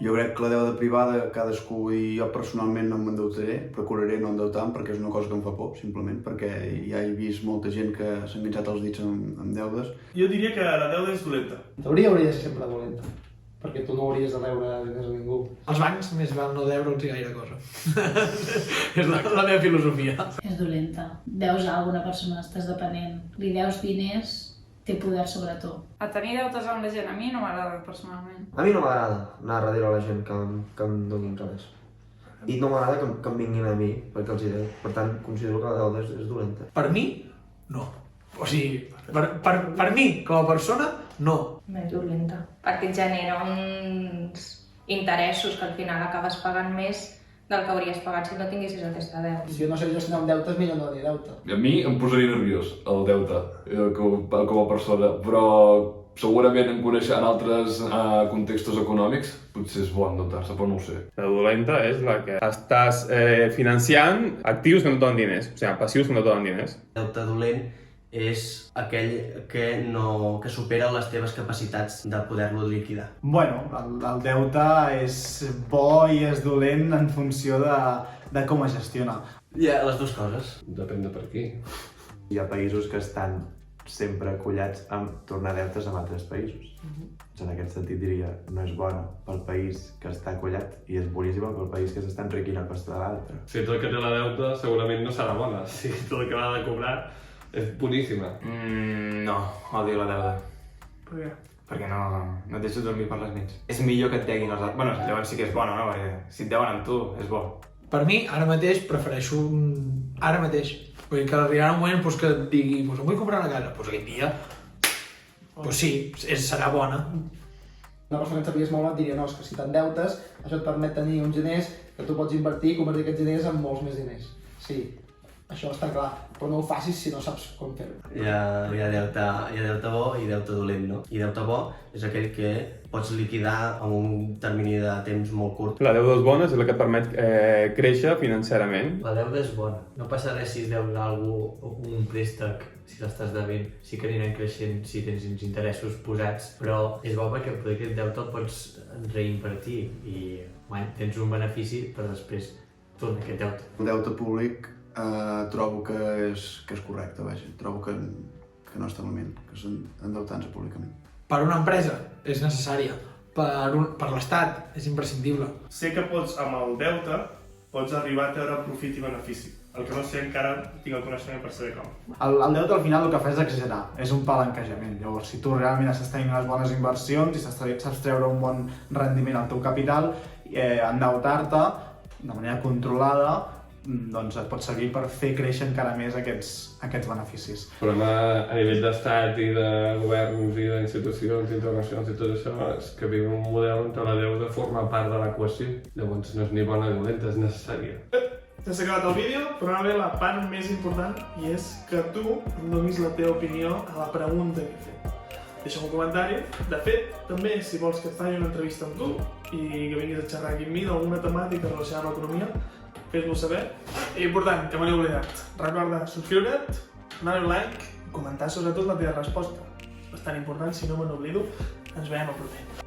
Jo crec que la deuda privada, cadascú i jo personalment no m'endeutaré, procuraré no endeutar-me perquè és una cosa que em fa por, simplement, perquè ja he vist molta gent que s'ha enganxat els dits amb deudes. Jo diria que la deuda és dolenta. En teoria hauria de ser sempre dolenta, perquè tu no hauries de deure diners a ningú. Els bancs més val no deure'ls gaire cosa. És la meva filosofia. És dolenta. Deus a alguna persona, estàs depenent. Li deus diners, té poder sobre tu. A tenir deutes amb la gent, a mi no m'agrada personalment. A mi no m'agrada anar darrere la gent que em donin res. I no m'agrada que em vinguin a mi perquè els hi deu. Per tant, considero que la deuda és dolenta. Per mi, no. O sigui, per mi, com a persona, no. Més dolenta. Perquè et genera uns interessos que al final acabes pagant més del que hauries pagat si no tinguessis aquesta deute. Si jo no sé gestionar un deute, és millor no tenir deute. A mi em posaria nerviós el deute com a persona, però segurament en altres contextos econòmics potser és bo endeutar-se, però no ho sé. La dolenta és la que estàs financiant actius que no et donen diners, o sigui, passius que no et donen diners. Deute dolent és aquell que supera les teves capacitats de poder-lo liquidar. Bueno, el deute és bo i és dolent en funció de com es gestiona. Hi ha les dues coses. Depèn de per qui. Hi ha països que estan sempre acollats a tornar deutes amb altres països. En aquest sentit diria, no és bona pel país que està acollat i és boníssima pel país que s'està enriquint a costa de l'altre. Si tot el que té la deuta segurament no serà bona, si tot el que l'ha de cobrar és boníssima. No, odio la deuda. Per què? Perquè no et deixo dormir per les nits. És millor que et deguin els altres. Bueno, si et deuen sí que és bona, no? Perquè si et deuen amb tu, és bo. Per mi, ara mateix, prefereixo... Ara mateix. Vull dir que arribarà un moment que et digui em vull comprar una casa. Aquell dia, sí, serà bona. Una persona que sapies molt et diria, no, és que si t'endeutes, això et permet tenir uns diners que tu pots invertir i convertir aquests diners en molts més diners. Sí, això està clar, però no ho facis si no saps com fer-ho. Hi ha deute bo i deute dolent, no? I deute bo és aquell que pots liquidar en un termini de temps molt curt. La deuda és bona, és la que et permet créixer financerament. La deuda és bona. No passa res si deus a algú un préstec, si l'estàs devent. Sí que aniran creixent si tens uns interessos posats, però és bo perquè aquest deute el pots reinvertir i tens un benefici per després tornar aquest deute. El deute públic trobo que és correcte, vaja. Trobo que no està malament, que és endeutar-se públicament. Per una empresa és necessària, per l'Estat és imprescindible. Sé que amb el deute pots arribar a treure profit i benefici. El que no sé encara tinc el coneixement per saber com. El deute al final el que fa és exagerar, és un palanquejament. Llavors, si tu realment estàs tenint unes bones inversions i saps treure un bon rendiment al teu capital, endeutar-te de manera controlada doncs et pot servir per fer créixer encara més aquests beneficis. El problema a nivell d'estat i de governs i d'institucions internacionals i tot això és que viu un model on la deuda forma part de l'equació. Llavors no és ni bona ni dolenta, és necessària. Ja s'ha acabat el vídeo, però ara ve la part més important i és que tu em donis la teva opinió a la pregunta que he fet. Deixa'm un comentari. De fet, també, si vols que faci una entrevista amb tu i que vinguis a xerrar aquí amb mi d'alguna temàtica relacionada amb l'economia, fes-m'ho saber. I important, que me n'he oblidat. Recorda subscriure't, donar-hi un like i comentar sobretot la teva resposta. Bastant important, si no me n'oblido. Ens veiem al proper.